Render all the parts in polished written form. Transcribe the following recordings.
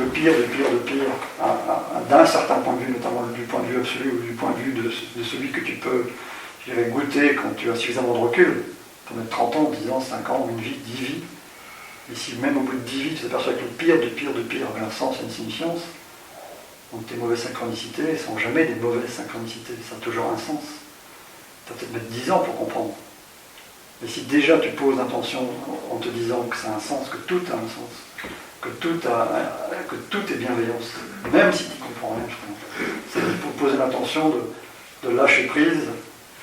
le pire, d'un certain point de vue, notamment du point de vue absolu ou du point de vue de celui que tu peux, je dirais, goûter quand tu as suffisamment de recul, tu peux mettre 30 ans, 10 ans, 5 ans, une vie, 10 vies, et si même au bout de 10 vies, tu t'aperçois que le pire avait un sens et une signification, donc tes mauvaises synchronicités ne sont jamais des mauvaises synchronicités, ça a toujours un sens. Tu vas peut-être mettre 10 ans pour comprendre. Mais si déjà tu poses l'intention en te disant que ça a un sens, que tout a un sens, que tout est bienveillance, même si tu ne comprends rien, c'est pour poser l'intention de lâcher prise.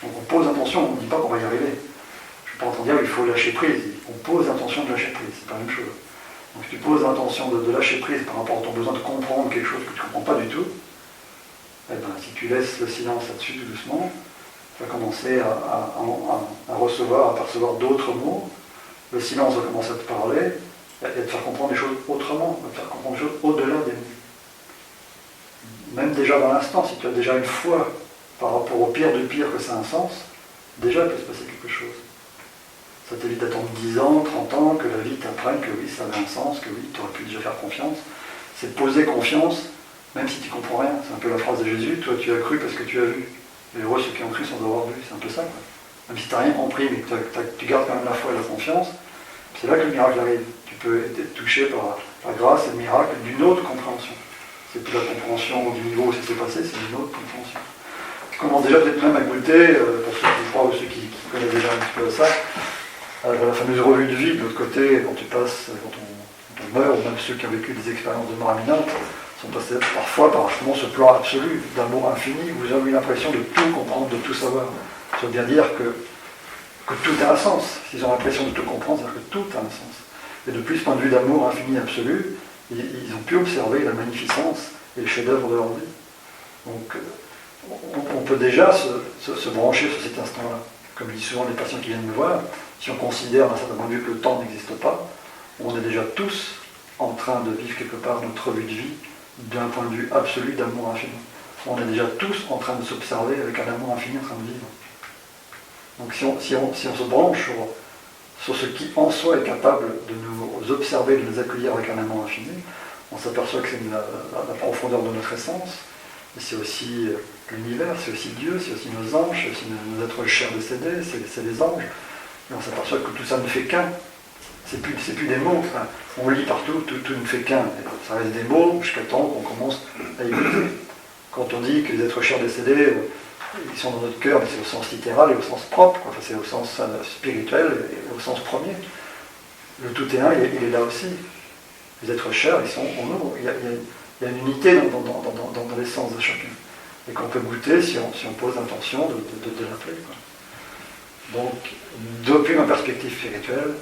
Donc on pose l'intention, on ne dit pas qu'on va y arriver. Je ne vais pas entendre dire qu'il faut lâcher prise, on pose l'intention de lâcher prise, c'est pas la même chose. Donc si tu poses l'intention de lâcher prise par rapport à ton besoin de comprendre quelque chose que tu ne comprends pas du tout, eh ben, si tu laisses le silence là-dessus tout doucement, tu vas commencer à recevoir, à percevoir d'autres mots, le silence va commencer à te parler, et à te faire comprendre des choses autrement, à te faire comprendre des choses au-delà des mots. Même déjà dans l'instant, si tu as déjà une foi par rapport au pire du pire que ça a un sens, déjà il peut se passer quelque chose. Ça t'évite d'attendre 10 ans, 30 ans, que la vie t'apprenne que oui, ça avait un sens, que oui, tu aurais pu déjà faire confiance. C'est poser confiance, même si tu ne comprends rien. C'est un peu la phrase de Jésus, toi tu as cru parce que tu as vu. Et heureux ceux qui ont cru sans avoir vu, c'est un peu ça, quoi. Même si tu n'as rien compris, mais que tu gardes quand même la foi et la confiance, c'est là que le miracle arrive. Tu peux être touché par la grâce et le miracle d'une autre compréhension. C'est plus la compréhension du niveau où ça s'est passé, c'est une autre compréhension. Tu commences déjà peut-être même à goûter, pour ceux qui croient ou ceux qui connaissent déjà un petit peu ça, la fameuse revue de vie, de l'autre côté, quand tu passes, quand on meurt, ou même ceux qui ont vécu des expériences de mort imminente, sont passés parfois par justement ce plan absolu d'amour infini, où vous avez eu l'impression de tout comprendre, de tout savoir. Ça veut bien dire que tout a un sens. S'ils ont l'impression de tout comprendre, c'est-à-dire que tout a un sens. Et depuis ce point de vue d'amour infini absolu, ils ont pu observer la magnificence et le chef-d'œuvre de leur vie. Donc on peut déjà se brancher sur cet instant-là. Comme disent souvent les patients qui viennent me voir, si on considère d'un certain point de vue que le temps n'existe pas, on est déjà tous en train de vivre quelque part notre revue de vie d'un point de vue absolu d'amour infini. On est déjà tous en train de s'observer avec un amour infini en train de vivre. Donc si on se branche sur ce qui en soi est capable de nous observer, de nous accueillir avec un amour infini, on s'aperçoit que c'est la profondeur de notre essence, et c'est aussi l'univers, c'est aussi Dieu, c'est aussi nos anges, c'est aussi nos êtres chers décédés, c'est les anges, et on s'aperçoit que tout ça ne fait qu'un. C'est plus des mots, enfin, on lit partout, tout ne fait qu'un. Ça reste des mots jusqu'à temps qu'on commence à écouter. Quand on dit que les êtres chers décédés, ils sont dans notre cœur, mais c'est au sens littéral et au sens propre, quoi. Enfin, c'est au sens spirituel et au sens premier. Le tout est un, il est là aussi. Les êtres chers, ils sont en nous. Il y a une unité dans l'essence de chacun. Et qu'on peut goûter si on pose l'intention de l'appeler, quoi. Donc, depuis ma perspective spirituelle,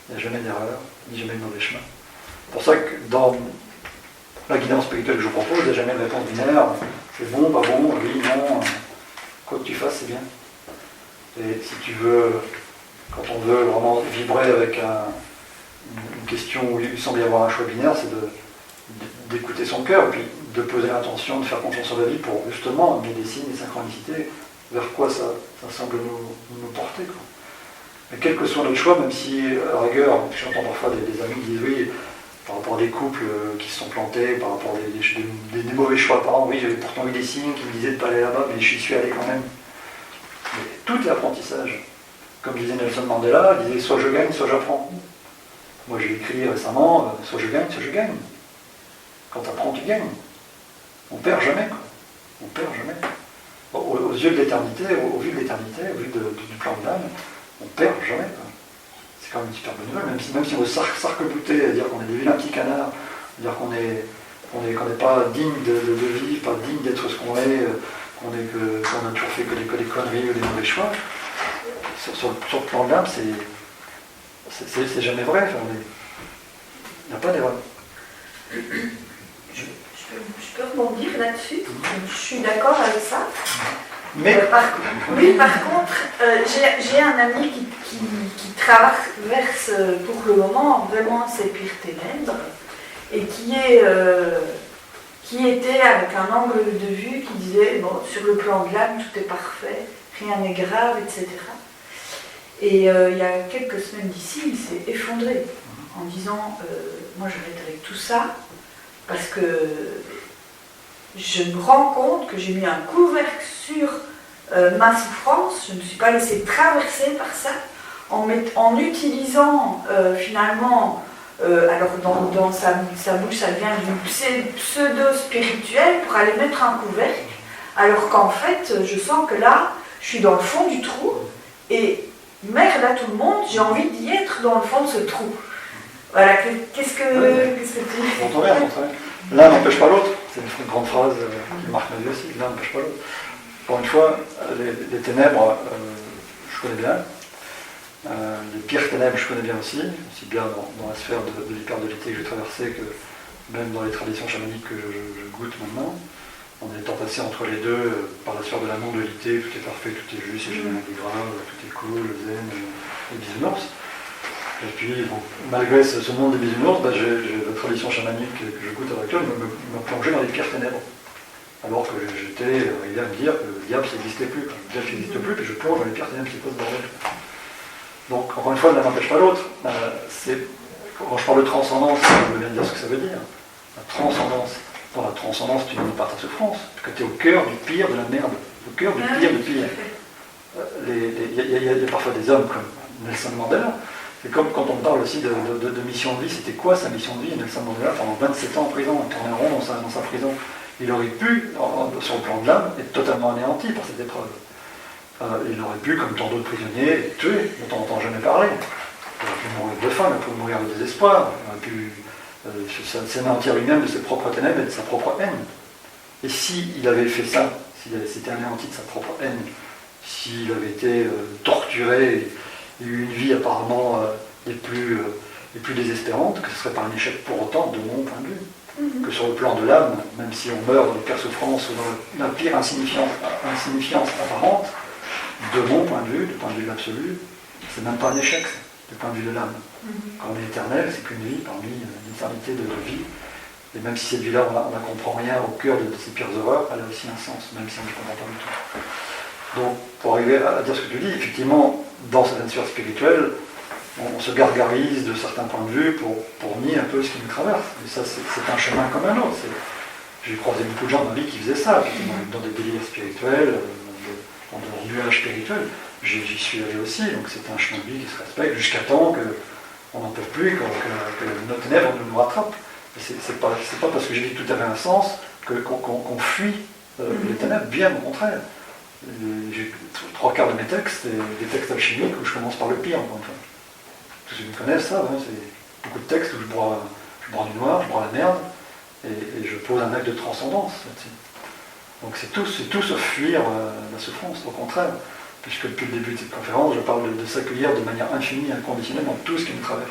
il n'y a jamais d'erreur, ni jamais de mauvais chemin. C'est pour ça que dans la guidance spirituelle que je vous propose, il n'y a jamais de réponse binaire. C'est bon, pas bon, oui, non. Quoi que tu fasses, c'est bien. Et si tu veux, quand on veut vraiment vibrer avec une question où il semble y avoir un choix binaire, c'est d'écouter son cœur, et puis de poser l'intention, de faire confiance sur la vie pour justement amener des signes, des synchronicités, vers quoi ça semble nous porter, quoi. Mais quel que soit notre choix, même si, à la rigueur, j'entends parfois des amis qui disent oui, par rapport à des couples qui se sont plantés, par rapport à des mauvais choix par an, oui, j'avais pourtant eu des signes qui me disaient de ne pas aller là-bas, mais j'y suis allé quand même. Mais tout est apprentissage. Comme disait Nelson Mandela, il disait soit je gagne, soit j'apprends. Moi j'ai écrit récemment, soit je gagne, soit je gagne. Quand tu apprends, tu gagnes. On perd jamais, quoi. On perd jamais. Bon, aux yeux de l'éternité, au vu de l'éternité, au vu du plan de l'âme, on perd jamais, quoi. C'est quand même une super bonne nouvelle, même si on veut s'arc-bouter, à dire qu'on est des vilains petits canards, à dire qu'on n'est pas digne de vivre, pas digne d'être ce qu'on est, qu'on a toujours fait que des conneries ou des mauvais choix. Sur le plan de l'âme, c'est jamais vrai. Enfin, il n'y a pas d'erreur. Je peux rebondir là-dessus. Je suis d'accord avec ça. Mais par contre, j'ai un ami qui traverse pour le moment vraiment ses pires ténèbres et qui était avec un angle de vue qui disait bon, sur le plan de l'âme, tout est parfait, rien n'est grave, etc. Et il y a quelques semaines d'ici, il s'est effondré en disant moi j'arrête avec tout ça, parce que je me rends compte que j'ai mis un couvercle sur ma souffrance, je ne me suis pas laissée traverser par ça, en utilisant finalement, alors dans sa bouche ça devient du pseudo-spirituel pour aller mettre un couvercle, alors qu'en fait je sens que là, je suis dans le fond du trou, et merde à tout le monde, j'ai envie d'y être dans le fond de ce trou. Voilà, qu'est-ce que tu dis? On bien. L'un n'empêche pas l'autre. C'est une grande phrase qui marque ma vie aussi. L'un n'empêche pas l'autre. Encore une fois, les ténèbres, je connais bien. Les pires ténèbres, je connais bien aussi bien dans la sphère de l'hyperdualité que j'ai traversée que même dans les traditions chamaniques que je goûte maintenant. On est entassé entre les deux par la sphère de la non-dualité, tout est parfait, tout est juste, c'est général des grave, tout est cool, zen, les bisounours. Et puis, bon, malgré ce monde des bisounours, la tradition chamanique que je goûte à l'heure actuelle me plongeait dans les pires ténèbres. Alors que j'étais arrivé à me dire que le diable n'existait plus. Le diable n'existe plus, puis je plonge dans les pires ténèbres, c'est pas ce bordel. Donc, encore une fois, l'un n'empêche pas l'autre. Quand je parle de transcendance, je veux bien dire ce que ça veut dire. La transcendance. Dans la transcendance, tu n'es pas ta souffrance, parce que tu es au cœur du pire de la merde, au cœur du pire du pire. Il y a parfois des hommes comme Nelson Mandela. C'est comme quand on parle aussi de mission de vie. C'était quoi sa mission de vie? Nelson Mandela, pendant 27 ans en prison, il tournait rond dans sa prison. Il aurait pu, sur le plan de l'âme, être totalement anéanti par cette épreuve. Il aurait pu, comme tant d'autres prisonniers, être tué, dont on n'entend jamais parler. Il aurait pu mourir de faim, il aurait pu mourir de désespoir, il aurait pu s'anéantir lui-même de ses propres ténèbres et de sa propre haine. Et s'il avait fait ça, s'il s'était anéanti de sa propre haine, s'il avait été torturé, et eu une vie apparemment des plus désespérantes, que ce ne serait pas un échec pour autant de mon point de vue. Que sur le plan de l'âme, même si on meurt dans les pires souffrances ou dans la pire insignifiance apparente, de mon point de vue, du point de vue de l'absolu, c'est même pas un échec, du point de vue de l'âme. Quand on est éternel, c'est qu'une vie parmi une éternité de vie. Et même si cette vie-là, on ne comprend rien au cœur de ces pires horreurs, elle a aussi un sens, même si on ne comprend pas du tout. Donc, pour arriver à dire ce que tu dis, effectivement, dans certaines sphères spirituelles, on se gargarise de certains points de vue pour nier un peu ce qui nous traverse. Et ça, c'est un chemin comme un autre. J'ai croisé beaucoup de gens dans ma vie qui faisaient ça, dans des délires spirituels, dans des nuages spirituels. J'y suis allé aussi, donc c'est un chemin de vie qui se respecte jusqu'à temps qu'on n'en peut plus, que nos ténèbres nous rattrapent. C'est pas parce que j'ai dit que tout avait un sens qu'on fuit les ténèbres, bien au contraire. J'ai 3/4 de mes textes, des textes alchimiques où je commence par le pire, encore une fois. Tous ceux qui me connaissent savent, c'est beaucoup de textes où je bois du noir, je bois la merde, et je pose un acte de transcendance là-dessus. Donc c'est tout sauf fuir la souffrance, au contraire. Puisque depuis le début de cette conférence, je parle de s'accueillir de manière infinie et inconditionnelle dans tout ce qui nous traverse.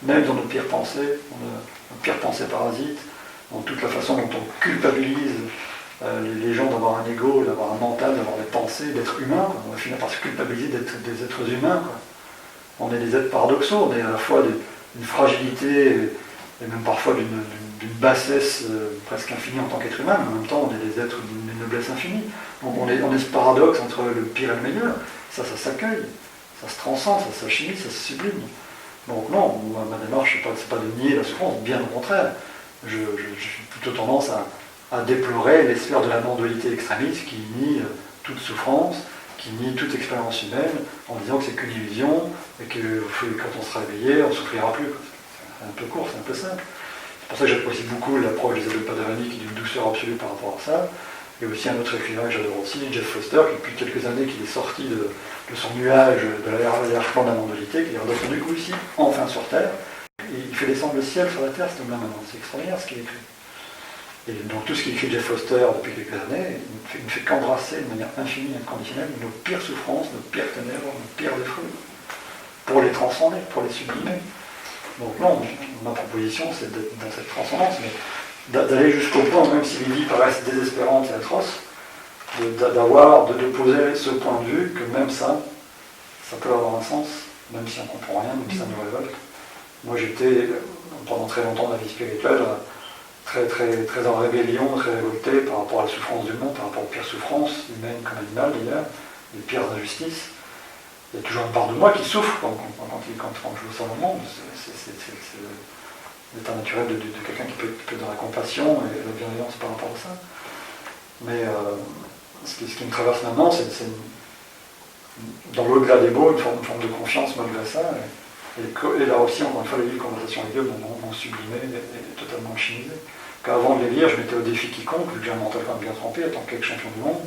Même dans nos pires pensées, dans nos pires pensées parasites, dans toute la façon dont on culpabilise les gens d'avoir un ego, d'avoir un mental, d'avoir des pensées, d'être humain. On va finir par se culpabiliser d'être des êtres humains. On est des êtres paradoxaux, on est à la fois d'une fragilité et même parfois d'une bassesse presque infinie en tant qu'être humain, mais en même temps on est des êtres d'une noblesse infinie. Donc on est ce paradoxe entre le pire et le meilleur. Ça s'accueille, ça se transcende, ça s'alchimise, ça se sublime. Donc non, ma démarche, c'est pas de nier la souffrance, bien au contraire. J'ai plutôt tendance à déplorer les sphères de la non-dualité extrémiste qui nie toute souffrance, qui nie toute expérience humaine, en disant que c'est qu'une illusion, et que quand on sera réveillé, on ne souffrira plus. C'est un peu court, c'est un peu simple. C'est pour ça que j'apprécie beaucoup l'approche d'Isabelle Paderani, qui est d'une douceur absolue par rapport à ça. Il y a aussi un autre écrivain que j'adore aussi, Jeff Foster, qui depuis quelques années qu'il est sorti de son nuage de l'arrière-plan de la non-dualité, qui est redescendu du coup ici, enfin sur Terre. Et il fait descendre le ciel sur la Terre, c'est maintenant. C'est extraordinaire ce qu'il écrit. Et donc tout ce qu'écrit Jeff Foster depuis quelques années, il ne fait qu'embrasser de manière infinie et inconditionnelle nos pires souffrances, nos pires ténèbres, nos pires défauts, pour les transcender, pour les sublimer. Donc non, ma proposition c'est d'être dans cette transcendance, mais d'aller jusqu'au point, même si les vies paraissent désespérantes et atroces, de poser ce point de vue, que même ça peut avoir un sens, même si on ne comprend rien, même si ça nous révolte. Moi j'étais, pendant très longtemps dans la vie spirituelle, très en rébellion, très révolté par rapport à la souffrance du monde, par rapport aux pires souffrances, humaines comme animales d'ailleurs, les pires injustices. Il y a toujours une part de moi qui souffre quand je vois ça dans le monde. l'état naturel de quelqu'un qui peut être dans la compassion et la bienveillance par rapport à ça. Mais ce qui me traverse maintenant, c'est dans l'au-delà des mots, une forme de confiance malgré ça. Et là aussi, encore une fois, les conversations avec Dieu m'ont sublimé et totalement chimisé. Qu'avant de les lire, je mettais au défi quiconque, vu que j'ai un mental quand même bien trempé, en tant qu'ex-champion du monde,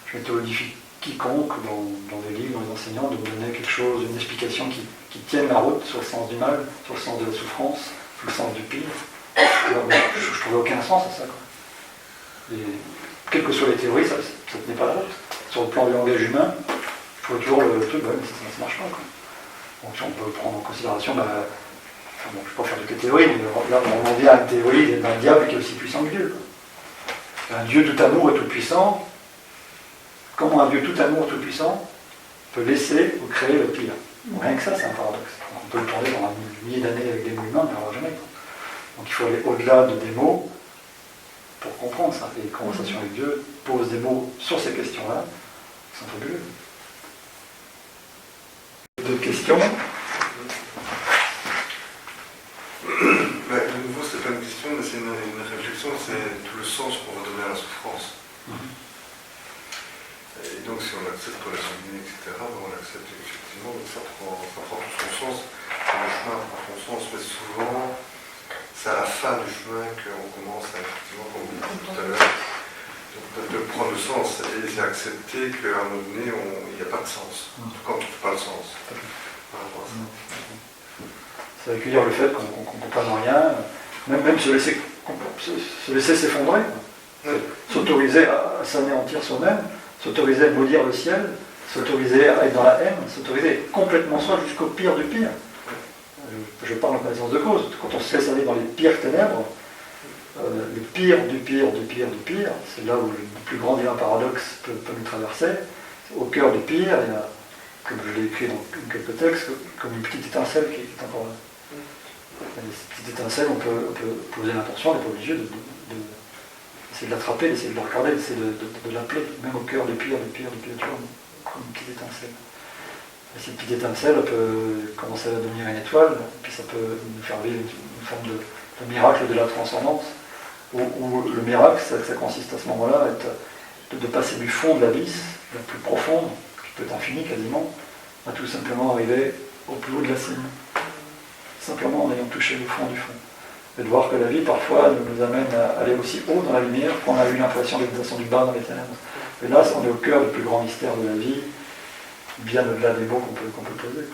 je mettais au défi quiconque dans les livres, dans les enseignants, de me donner quelque chose, une explication qui tienne la route sur le sens du mal, sur le sens de la souffrance, sur le sens du pire. Alors, je trouvais aucun sens à ça, quoi. Et quelles que soient les théories, ça ne tenait pas la route. Sur le plan du langage humain, je trouvais toujours le truc, ça ne marche pas, quoi. Donc si on peut prendre en considération, je ne vais pas faire de théorie, mais là on en vient à une théorie d'un diable qui est aussi puissant que Dieu. Un Dieu tout amour et tout puissant, comment un Dieu tout amour et tout puissant peut laisser ou créer le pire? Rien que ça, c'est un paradoxe. On peut le tourner dans un millier d'années avec des mots humains, mais on n'en jamais. Donc il faut aller au-delà des mots pour comprendre ça. Et les conversations avec Dieu posent des mots sur ces questions-là, qui sont fabuleux. D'autres questions? De nouveau, c'est pas une question, mais c'est une réflexion, c'est tout le sens qu'on va donner à la souffrance. Et donc, si on accepte la sanguine, etc., on l'accepte effectivement, donc ça prend tout son sens. Le chemin prend son sens, mais souvent, c'est à la fin du chemin qu'on commence à, effectivement, comme vous dites tout à l'heure, de prendre le sens et c'est accepter qu'à un moment donné, il n'y a pas de sens. En tout cas, on ne trouve pas le sens par rapport à ça. C'est accueillir le fait qu'on ne comprenne rien, même se laisser s'effondrer, s'autoriser à s'anéantir soi-même, s'autoriser à maudire le ciel, s'autoriser à être dans la haine, s'autoriser complètement soi jusqu'au pire du pire. Je parle en connaissance de cause. Quand on se laisse aller dans les pires ténèbres, le pire du pire du pire du pire, c'est là où le plus grand divin paradoxe peut nous traverser. Au cœur du pire, il y a, comme je l'ai écrit dans quelques textes, comme une petite étincelle qui est encore là. Cette petite étincelle, on peut poser l'intention, on n'est pas obligé d'essayer de l'attraper, d'essayer de le regarder, d'essayer de l'appeler, même au cœur du pire du pire du pire, tu vois, comme une petite étincelle. Et cette petite étincelle peut commencer à devenir une étoile, puis ça peut nous faire vivre une forme de miracle de la transcendance, où le miracle, ça consiste à ce moment-là de passer du fond de l'abysse, la plus profonde, qui peut être infinie quasiment, à tout simplement arriver au plus haut de la cime. Simplement en ayant touché le fond du fond. Et de voir que la vie, parfois, nous amène à aller aussi haut dans la lumière, qu'on a eu l'impression d'être descendu bas dans les ténèbres. Et là, on est au cœur du plus grand mystère de la vie, bien au-delà des mots qu'on peut poser.